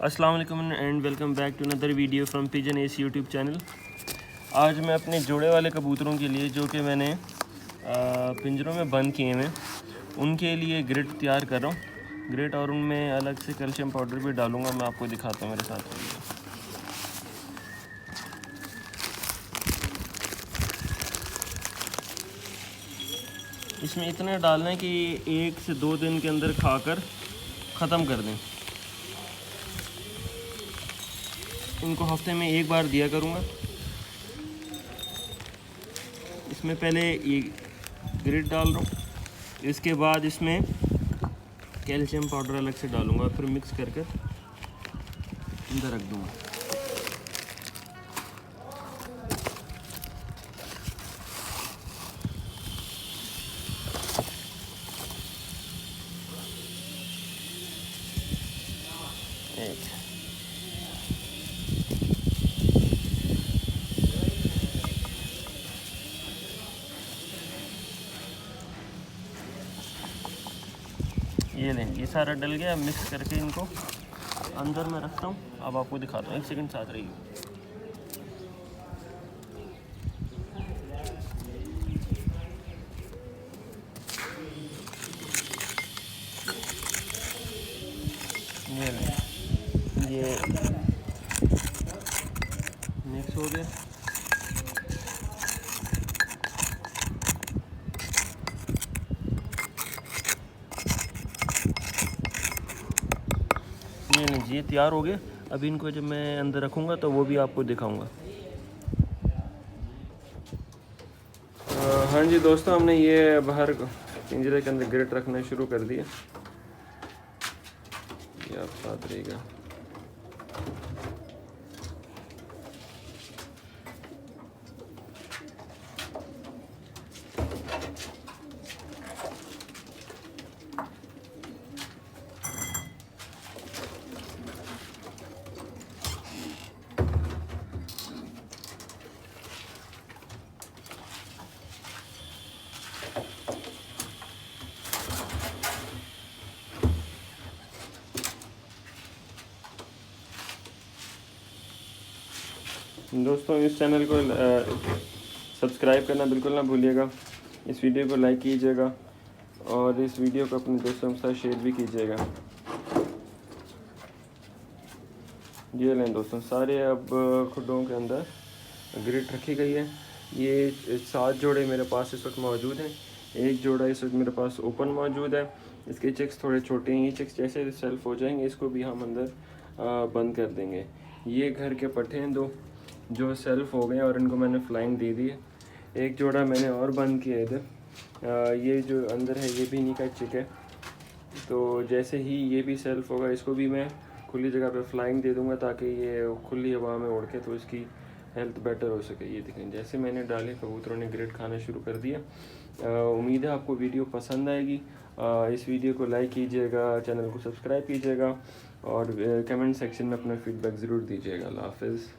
अस्सलाम वालेकुम and welcome back to another video from pigeon's YouTube channel. आज मैं अपने जोड़े वाले कबूतरों के लिए जो कि मैंने पिंजरों में बंद किए हैं उनके लिए ग्रिड तैयार कर रहा हूँ। ग्रिड और उनमें अलग से कैल्शियम पाउडर भी डालूँगा, मैं आपको दिखाता हूँ मेरे साथ। इसमें इतना डालना है कि 1 से 2 दिन के अंदर खाकर ख़त्म कर दें। इनको हफ्ते में 1 बार दिया करूँगा। इसमें पहले ये ग्रिड डाल रहा हूँ, इसके बाद इसमें कैल्शियम पाउडर अलग से डालूँगा, फिर मिक्स करके अंदर रख दूँगा। ये लें, ये सारा डल गया। मिक्स करके इनको अंदर में रखता हूँ। अब आपको दिखाता हूँ, 1 सेकंड साथ रहिए। ये लें, ये मिक्स हो गया। ये तैयार हो गया। अभी इनको जब मैं अंदर रखूँगा तो वो भी आपको दिखाऊँगा। हाँ जी दोस्तों, हमने ये बाहर पिंजरे के अंदर ग्रिड रखना शुरू कर दिया। ये आप साथ रहेगा। दोस्तों, इस चैनल को सब्सक्राइब करना बिल्कुल ना भूलिएगा। इस वीडियो को लाइक कीजिएगा और इस वीडियो को अपने दोस्तों के साथ शेयर भी कीजिएगा। ये लें दोस्तों, सारे अब खुडों के अंदर ग्रिड रखी गई है। ये 7 जोड़े मेरे पास इस वक्त मौजूद हैं। 1 जोड़ा इस वक्त मेरे पास ओपन मौजूद है। इसके चिक्स थोड़े छोटे हैं। ये चिक्स जैसे सेल्फ हो जाएंगे, इसको भी हम अंदर बंद कर देंगे। ये घर के पट्टे हैं 2 जो सेल्फ हो गए और इनको मैंने फ्लाइंग दे दी है। 1 जोड़ा मैंने और बंद किया इधर। ये जो अंदर है ये भी इन्हीं का चिक है। तो जैसे ही ये भी सेल्फ होगा, इसको भी मैं खुली जगह पे फ्लाइंग दे दूंगा ताकि ये खुली हवा में उड़ के तो इसकी हेल्थ बेटर हो सके। ये देखें, जैसे मैंने डाले कबूतरों ने ग्रिड खाना शुरू कर दिया। उम्मीद है आपको वीडियो पसंद आएगी। इस वीडियो को लाइक कीजिएगा, चैनल को सब्सक्राइब कीजिएगा और कमेंट सेक्शन में अपना फीडबैक ज़रूर दीजिएगा। अल्लाह हाफ़िज़।